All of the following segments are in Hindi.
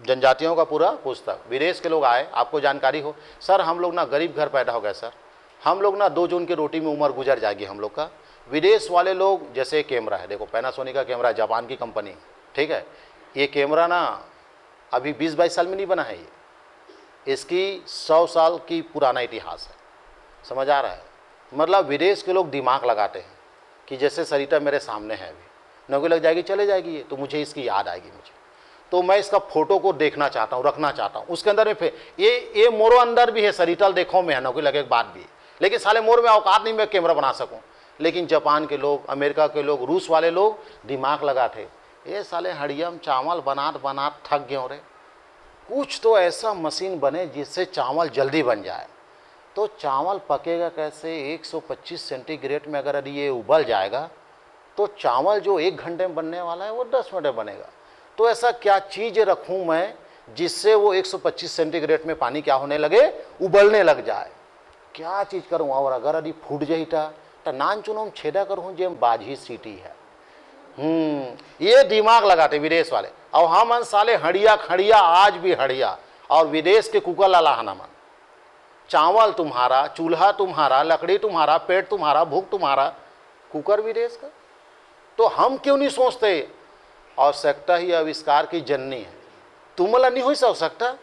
जनजातियों का पूरा पुस्तक, विदेश के लोग आए, आपको जानकारी हो सर, हम लोग ना गरीब घर पैदा हो गए सर, हम लोग ना 2 जून की रोटी में उम्र गुजर जाएगी हम लोग का। विदेश वाले लोग, जैसे कैमरा है, देखो पैनासोनिक का कैमरा, जापान की कंपनी, ठीक है, ये कैमरा ना अभी 20-22 साल में नहीं बना है, ये इसकी 100 साल की पुराना इतिहास है, समझ आ रहा है। मतलब विदेश के लोग दिमाग लगाते हैं कि जैसे सरिता मेरे सामने है, अभी नौकरी लग जाएगी, चले जाएगी ये, तो मुझे इसकी याद आएगी, मुझे तो मैं इसका फोटो को देखना चाहता हूँ, रखना चाहता हूँ। उसके अंदर में फिर ये मोरो अंदर भी है, सरितल देखो में है, नौकरी लगे के बाद भी, लेकिन साले मोर में औकात नहीं मैं कैमरा बना सकूँ। लेकिन जापान के लोग, अमेरिका के लोग, रूस वाले लोग दिमाग लगाते, ये साले हड़ियम चावल बनात बनात थक गए रे, कुछ तो ऐसा मशीन बने जिससे चावल जल्दी बन जाए। तो चावल पकेगा कैसे? 125 सेंटीग्रेड में अगर ये उबल जाएगा तो चावल जो 1 घंटे में बनने वाला है वो 10 मिनट में बनेगा। तो ऐसा क्या चीज़ रखूं मैं जिससे वो 125 सेंटीग्रेड में पानी क्या होने लगे, उबलने लग जाए? क्या चीज़ करूं? और अगर यदि फूट जाइटा तो नान चुनो छेदा करूँ जे बाजी सीटी है। ये दिमाग लगाते विदेश वाले। और हम साले हड़िया खड़िया, आज भी हड़िया, और विदेश के कुकर लाला हना मन, चावल तुम्हारा, चूल्हा तुम्हारा, लकड़ी तुम्हारा, पेट तुम्हारा, भूख तुम्हारा, कुकर विदेश का। तो हम क्यों नहीं सोचते आवश्यकता ही आविष्कार की जननी है। तुम्हाला नहीं हो आवश्यकता,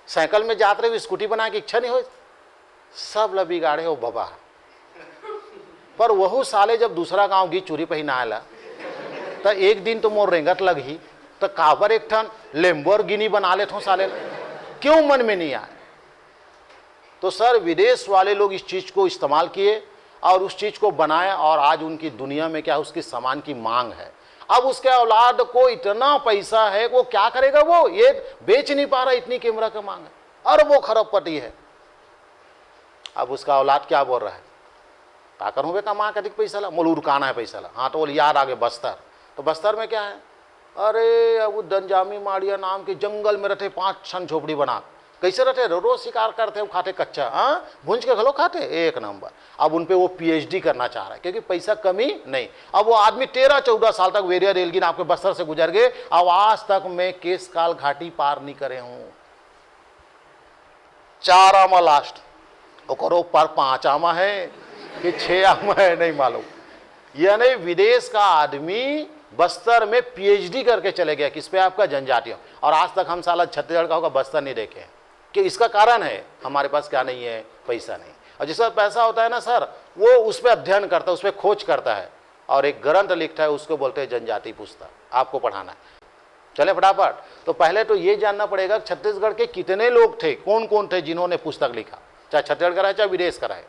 साइकिल में जाते रहे, स्कूटी बना के इच्छा नहीं हो, सब ल बिगाड़े हो बाबा। पर वह साले जब दूसरा गांव घी चूरी पहिना आला तो एक दिन तो मोर रेंगत लगी, तो काबर एक ठन लेम्बोर्गिनी बना लेते हो साले, क्यों मन में नहीं आए? तो सर विदेश वाले लोग इस चीज़ को इस्तेमाल किए और उस चीज़ को बनाया, और आज उनकी दुनिया में क्या, उसकी सामान की मांग है। अब उसके औलाद को इतना पैसा है, वो क्या करेगा, वो ये बेच नहीं पा रहा, इतनी कैमरा का मांग है, और वो खरबपति है। अब उसका औलाद क्या बोल रहा है, क्या करूँ बेटा, माँ का अधिक पैसा ला, मोल उड़काना है पैसा ला। हाँ तो बोले याद आगे बस्तर, तो बस्तर में क्या है, अरे अब दंजामी माड़िया नाम के जंगल में रहते 5 छन झोपड़ी बना, कैसे रहते, रोज शिकार करते हैं, खाते कच्चा, हाँ भूंज के खलो खाते, एक नंबर। अब उन पे वो पीएचडी करना चाह रहा है क्योंकि पैसा कमी नहीं। अब वो आदमी 13-14 साल तक वेरिया रेलगिन आपके बस्तर से गुजर गए, अब आज तक मैं केसकाल घाटी पार नहीं करे हूं। 4 आमा लास्ट, करो पर 5 आमा है कि 6 आमा है नहीं मालूम। यानी विदेश का आदमी बस्तर में पीएचडी करके चले गया, किस पे, आपका जनजातियों। और आज तक हम साला छत्तीसगढ़ का होगा बस्तर नहीं देखे, कि इसका कारण है हमारे पास क्या नहीं है, पैसा नहीं। और जिसका पैसा होता है ना सर, वो उस पर अध्ययन करता है, उस पर खोज करता है, और एक ग्रंथ लिखता है, उसको बोलते हैं जनजाति पुस्तक, आपको पढ़ाना है। चले फटाफट। तो पहले तो ये जानना पड़ेगा छत्तीसगढ़ के कितने लोग थे, कौन कौन थे जिन्होंने पुस्तक लिखा, चाहे छत्तीसगढ़ का है चाहे विदेश का है,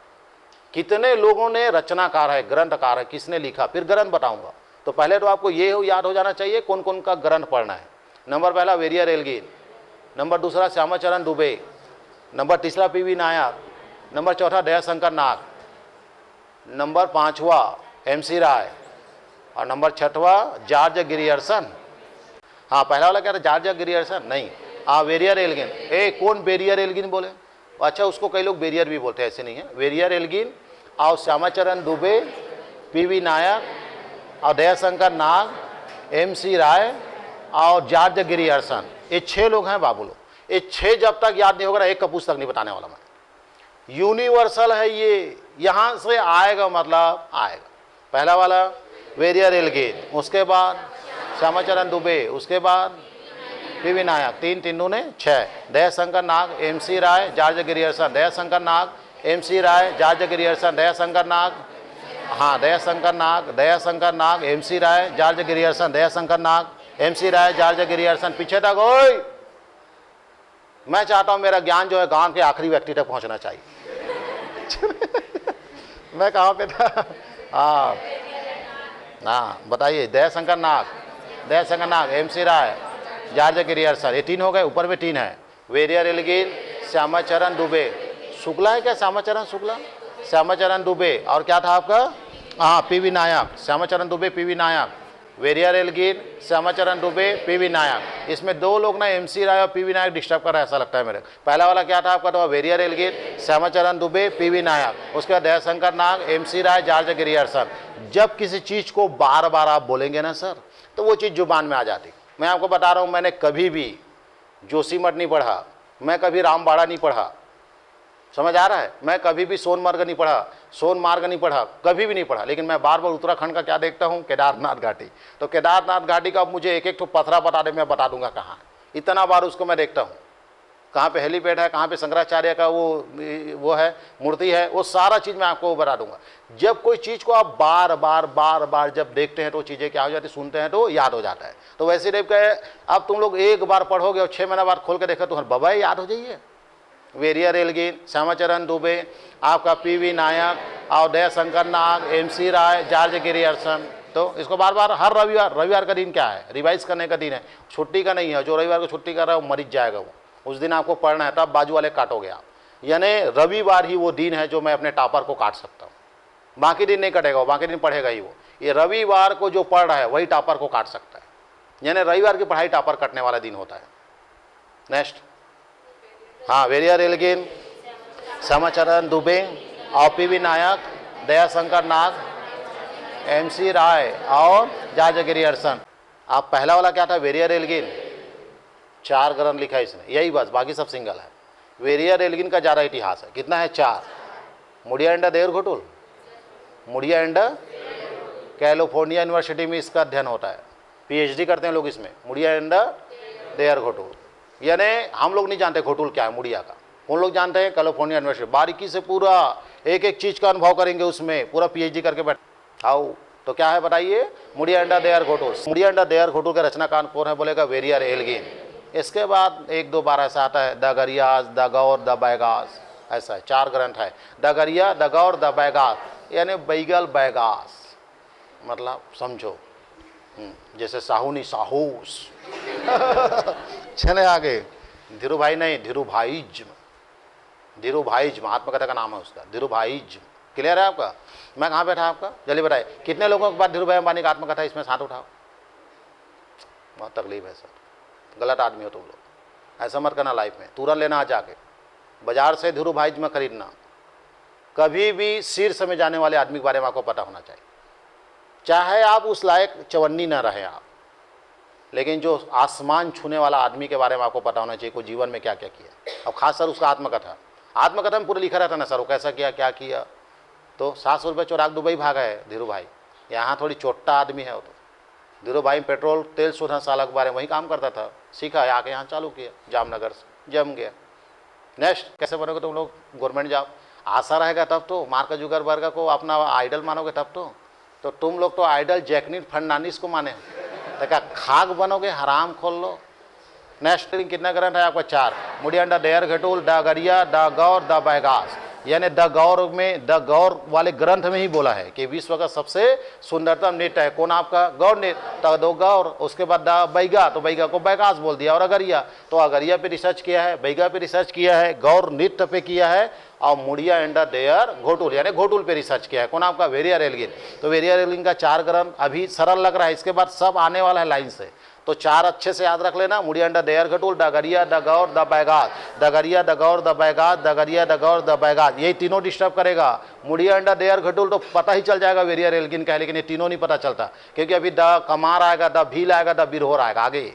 कितने लोगों ने रचनाकार है, ग्रंथकार है, किसने लिखा, फिर ग्रंथ बताऊंगा। तो पहले तो आपको ये याद हो जाना चाहिए कौन कौन का ग्रंथ पढ़ना है। नंबर पहला वेरिया रेलगिन, नंबर दूसरा श्यामाचरण दुबे, नंबर तीसरा पीवी नायक, नंबर चौथा दयाशंकर नाग, नंबर 5वां एमसी राय, और नंबर 6वां जॉर्ज गिरियर्सन। हाँ पहला वाला क्या था, जॉर्ज गिरियर्सन नहीं, हाँ वेरिया रेलगिन। कौन वेरिया रेलगिन बोले? अच्छा उसको कई लोग बेरियर भी बोलते हैं, ऐसे नहीं है। वेरिया रेलगिन और श्यामाचरण दुबे, पीवी नायक और दयाशंकर नाग, एमसी राय और जॉर्ज गिरियर्सन, ये 6 लोग हैं बाबू लोग। ये 6 जब तक याद नहीं होगा ना, एक का पुस्तक नहीं बताने वाला मैं। यूनिवर्सल है ये, यहाँ से आएगा मतलब आएगा। पहला वाला वेरिया रेलगिन, उसके बाद श्यामाचरण दुबे, उसके बाद पीवी नायक, 3 तीनों ने 6, दयाशंकर नाग, एमसी राय, जॉर्ज गिरियर्सन, दयाशंकर नाग, एमसी राय, जॉर्ज गिरियर्सन, दयाशंकर नाग, हाँ दयाशंकर नाग, एमसी राय, जॉर्ज गिरियर्सन, दयाशंकर नाग, एमसी राय, जॉर्ज गिरियर्सन। पीछे तक ओए, मैं चाहता हूं मेरा ज्ञान जो है गांव के आखिरी व्यक्ति तक पहुंचना चाहिए। मैं कहाँ पे था? हाँ बताइए। दयाशंकर नाग, एमसी राय, जॉर्ज गिरियर्सन, ये 3 हो गए। ऊपर में 3 है, वेरिया रेलगिन, श्यामाचरण दुबे, शुक्ला है क्या, श्यामाचरण शुक्ला, श्यामाचरण दुबे, और क्या था आपका, हाँ पीवी नायक, श्यामाचरण दुबे, पीवी नायक, वेरिया रेलगिन, श्यामाचरण दुबे, पीवी नायक। इसमें 2 लोग ना एमसी राय और पीवी नायक डिस्टर्ब कर रहा है ऐसा लगता है मेरे। पहला वाला क्या था आपका, तो वेरिया रेलगिन, श्यामाचरण दुबे, पीवी नायक, उसके बाद दयाशंकर नाग, एमसी राय, जॉर्ज गिरियर्सन। जब किसी चीज़ को बार बार आप बोलेंगे ना सर, तो वो चीज़ जुबान में आ जाती। मैं आपको बता रहा हूँ, मैंने कभी भी जोशीमठ नहीं पढ़ा, मैं कभी रामबाड़ा नहीं पढ़ा, समझ आ रहा है, मैं कभी भी सोनमर्ग नहीं पढ़ा, सोनमार्ग नहीं पढ़ा, कभी भी नहीं पढ़ा, लेकिन मैं बार बार उत्तराखंड का क्या देखता हूँ, केदारनाथ घाटी। तो केदारनाथ घाटी का मुझे एक एक तो पथरा बता दे, मैं बता दूंगा कहाँ, इतना बार उसको मैं देखता हूँ, कहाँ पे हेलीपैड है, कहाँ पे शंकराचार्य का वो है मूर्ति है, वो सारा चीज़ मैं आपको बता दूंगा। जब कोई चीज़ को आप बार बार जब देखते हैं तो चीज़ें क्या हो जाती, सुनते हैं तो याद हो जाता है। तो वैसे टाइप का है, अब तुम लोग एक बार पढ़ोगे और 6 महीना बाद खोल के देखा तो हर बाबा याद हो जाइए। वेरिया रेलगिन, श्यामाचरण दुबे, आपका PV नायक और दयाशंकर नाग, MC राय, जॉर्ज गिरियर्सन। तो इसको बार बार हर रविवार का दिन क्या है, रिवाइज करने का दिन है, छुट्टी का नहीं है। जो रविवार को छुट्टी कर रहा है वो मर जाएगा, वो उस दिन आपको पढ़ना है, तब बाजू वाले काटोगे आप। यानी रविवार ही वो दिन है जो मैं अपने टॉपर को काट सकता हूँ, बाकी दिन नहीं कटेगा वो, बाकी दिन पढ़ेगा ही वो। ये रविवार को जो पढ़ रहा है वही टॉपर को काट सकता है, यानी रविवार की पढ़ाई टॉपर कटने वाला दिन होता है। नेक्स्ट, हाँ, वेरिया रेलगिन, श्यामाचरण दुबे और PV नायक, दयाशंकर नाग, MC राय और जॉर्ज गिरियर्सन। आप पहला वाला क्या था, वेरिया रेलगिन, 4 ग्रंथ लिखा है इसने, यही बस, बाकी सब सिंगल है। वेरिया रेलगिन का ज़्यादा इतिहास है, कितना है, 4। मुड़िया एंड देवरघोटुल, मुड़िया एंड कैलिफोर्निया यूनिवर्सिटी में इसका अध्ययन होता है, PhD करते हैं लोग इसमें, मुड़िया एंड देवरघोटुल। यानी हम लोग नहीं जानते घोटुल क्या है मुड़िया का, उन लोग जानते हैं कैलिफोर्निया यूनिवर्सिटी। बारीकी से पूरा एक एक चीज़ का अनुभव करेंगे उसमें, पूरा PhD करके बैठ आओ। तो क्या है बताइए, मुड़िया एंड देवरघोटुल। मुड़िया एंड देवरघोटुल का रचनाकार कौन है, बोलेगा वेरिया रेलगिन। इसके बाद 1-2 बार ऐसा आता है, the Garias, the Gaur, the Baigas, ऐसा है, 4 ग्रंथ है, the Garia, the Gaur, the Baigas, यानी बैगल बैगास, मतलब समझो जैसे साहूनी साहूस। चले आगे, धीरूभाई नहीं, धीरूभाईज्म, धीरूभाईज्म आत्मकथा का नाम है उसका, धीरूभाईज्म। क्लियर है आपका? मैं कहाँ बैठा आपका, जल्दी बताइए, कितने लोगों के बाद धीरूभाई अंबानी का आत्मकथा इसमें हाथ उठाओ। बहुत तकलीफ है सर, गलत आदमी हो तुम लोग, ऐसा मत करना लाइफ में। तुरंत लेना आ जाके बाजार से धीरूभाईज्म खरीदना। कभी भी शीर्ष में जाने वाले आदमी के बारे में आपको पता होना चाहिए, चाहे आप उस लायक चवन्नी न रहे आप, लेकिन जो आसमान छूने वाला आदमी के बारे में आपको पता होना चाहिए को जीवन में क्या क्या किया। अब खास सर उसका आत्मकथा में पूरा लिखा रहता ना सर, वो कैसा किया क्या किया। तो 700 रुपये चोरा के दुबई भागा है धीरूभाई, यहाँ थोड़ी चोट्टा आदमी है वो। तो धीरूभाई पेट्रोल तेल शोधन शाला के बारे में वही काम करता था, सीखा, आके यहाँ चालू किया, जामनगर से जम गया। नेक्स्ट, कैसे बनोगे तुम लोग गवर्नमेंट जॉब, आशा रहेगा तब तो। मार्क जुकरबर्ग को अपना आइडल मानोगे तब तो तुम लोग तो आइडल जैकलिन फर्नांडिस को माने, तो क्या खाक बनोगे, हराम खोल लो। नेक्स्ट, कितना ग्रंथ है आपका, 4। मुड़िया एंड देवरघोटुल, the Garia, the Gaur, the Baigas, यानी द गौर में, द गौर वाले ग्रंथ में ही बोला है कि विश्व का सबसे सुंदरतम नृत्य है कौन, आपका गौर नृत्य। तो दो गौर, उसके बाद द बैगा, तो बैगा को बैगास बोल दिया। और अगरिया, तो अगरिया पे रिसर्च किया है, बैगा पे रिसर्च किया है, गौर नृत्य पे किया है, और मुड़िया एंड देवरघोटुल यानी घोटुल पे रिसर्च किया है कौन, आपका वेरिया रेलगिन। तो वेरिया रेलगिन का 4 ग्रंथ अभी सरल लग रहा है, इसके बाद सब आने वाला है लाइन से। तो 4 अच्छे से याद रख लेना, मुड़िया एंड देवरघोटुल, the Garia, the Gaur, the Baigas, the Garia, the Gaur, the Baigas, the Garia, the Gaur, the Baigas, यही तीनों डिस्टर्ब करेगा। मुड़िया एंड देवरघोटुल तो पता ही चल जाएगा वेरिया रेलगिन का है, लेकिन ये तीनों नहीं पता चलता, क्योंकि अभी द कमार आएगा, द भील आएगा, द बिरहोर आएगा आगे,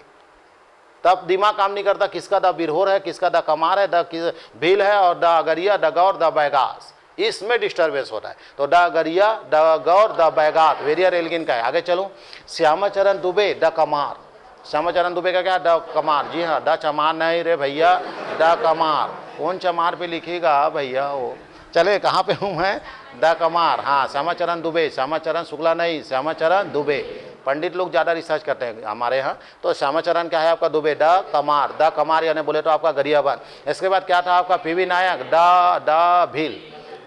तब दिमाग काम नहीं करता किसका द बिरहोर है, किसका द कमार है, द भील है, और the Garia, the Gaur, the Baigas, इसमें डिस्टर्बेंस होता है। तो the Garia, the Gaur, the Baigas वेरिया रेलगिन का है। आगे चलो, श्यामाचरण दुबे, द कमार। श्यामाचरण दुबे का क्या, द कमार, जी हाँ, द चमार नहीं रे भैया, द कमार। कौन चमार पे लिखेगा भैया वो, चले कहाँ पे हूँ मैं, द कमार, हाँ, श्यामाचरण दुबे, श्यामाचरण शुक्ला नहीं, श्यामाचरण दुबे। पंडित लोग ज़्यादा रिसर्च करते हैं हमारे यहाँ। तो श्यामाचरण क्या है आपका, दुबे, द कमार यानी बोले तो आपका गरियाबंद। इसके बाद क्या था आपका, PV Nayak, the Bhil,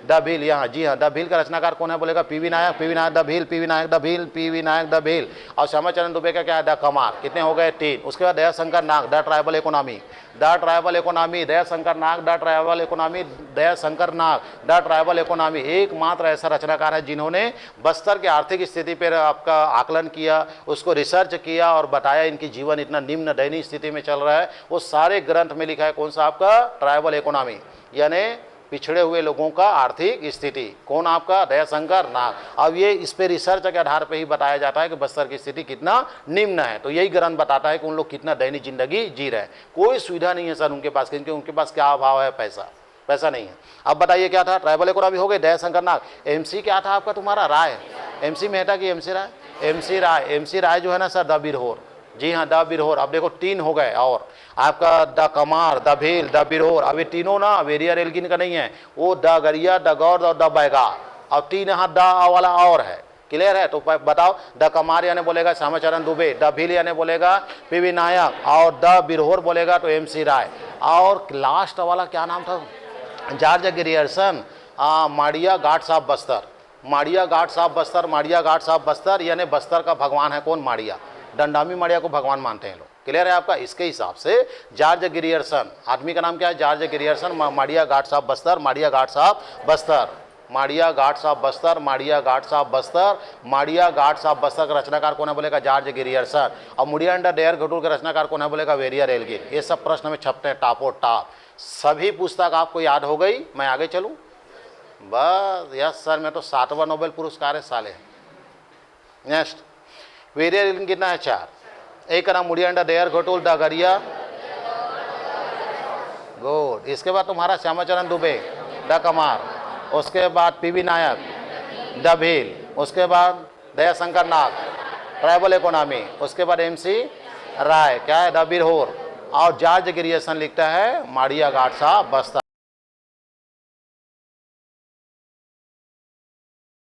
the Bhil, यहाँ जी हाँ, द भील का रचनाकार कौन है, बोलेगा PV Nayak, PV Nayak, the Bhil, PV Nayak, the Bhil, PV Nayak, the Bhil. और श्यामाचरण दुबे का क्या है, द कमार। कितने हो गए, 3। उसके बाद Dayashankar Nag, the tribal economy, the tribal economy, Dayashankar Nag, the tribal economy, Dayashankar Nag, the tribal economy. एकमात्र ऐसा रचनाकार है जिन्होंने बस्तर की आर्थिक स्थिति पर आपका आकलन किया, उसको रिसर्च किया और बताया इनकी जीवन इतना निम्न दयनीय स्थिति में चल रहा है। वो सारे ग्रंथ में लिखा है कौन सा आपका, ट्राइबल इकोनॉमी, यानी पिछड़े हुए लोगों का आर्थिक स्थिति। कौन आपका? दयाशंकर नाग। अब ये इस पे रिसर्च के आधार पे ही बताया जाता है कि बस्तर की स्थिति कितना निम्न है। तो यही ग्रंथ बताता है कि उन लोग कितना दैनिक जिंदगी जी रहे हैं। कोई सुविधा नहीं है सर उनके पास, क्योंकि उनके पास क्या अभाव है? पैसा नहीं है। अब बताइए क्या था? ट्राइबल इकोनॉमी हो गई, दयाशंकर नाग। एमसी क्या था आपका? तुम्हारा राय। एमसी मेहता की एमसी राय? एमसी राय जो है ना सर, द बिरहोर। जी हाँ, द बिरहोर। अब देखो 3 हो गए, और आपका the Kumar, the Bhil, the Birhor. अब ये तीनों ना वेरियर एल्गिन का नहीं है, वो द गरिया, द गौर और द बैगा। अब 3 यहाँ द वाला और है। क्लियर है? तो बताओ, द कमार यानी बोलेगा श्यामाचरण दुबे, द भील यानी बोलेगा पीवी नायक, और द बिरहोर बोलेगा तो एमसी राय। और लास्ट वाला क्या नाम था? George Grierson. माड़िया घाट साहब बस्तर। माड़िया घाट साहब बस्तर, माड़िया घाट साहब बस्तर यानी बस्तर का भगवान है कौन? माड़िया। डंडामी माड़िया को भगवान मानते हैं लोग। क्लियर है आपका? इसके हिसाब से जॉर्ज ग्रियर्सन, आदमी का नाम क्या है? George Grierson. माड़िया घाट साहब बस्तर, माड़िया घाट साहब बस्तर, माड़िया घाट साहब बस्तर, माड़िया घाट साहब बस्तर, माड़िया घाट साहब बस्तर का रचनाकार कौन है? बोलेगा जॉर्ज ग्रियर्सन। और मुड़िया अंडर डेयर घटूल का रचनाकार कौन है? बोलेगा वेरियर एल्गिन। ये सब प्रश्न में छपते हैं टापो टाप। सभी पुस्तक आपको याद हो गई? मैं आगे चलूं? बस यस सर, मैं तो 7वां नोबेल पुरस्कार है साले। नेक्स्ट, वेरियर एल्गिन कितना है? 4। एक का नाम मुड़िया अंडर डेयर घटूल, द गरिया, गुड। इसके बाद तुम्हारा श्यामाचरण दुबे, द कमार। उसके बाद पीवी नायक, द भील। उसके बाद दयाशंकर नाग, ट्राइबल इकोनॉमी। उसके बाद एमसी राय, क्या है? द बिरहोर। और जॉर्ज ग्रियर्सन लिखता है माड़िया घाट साहब बस्तर।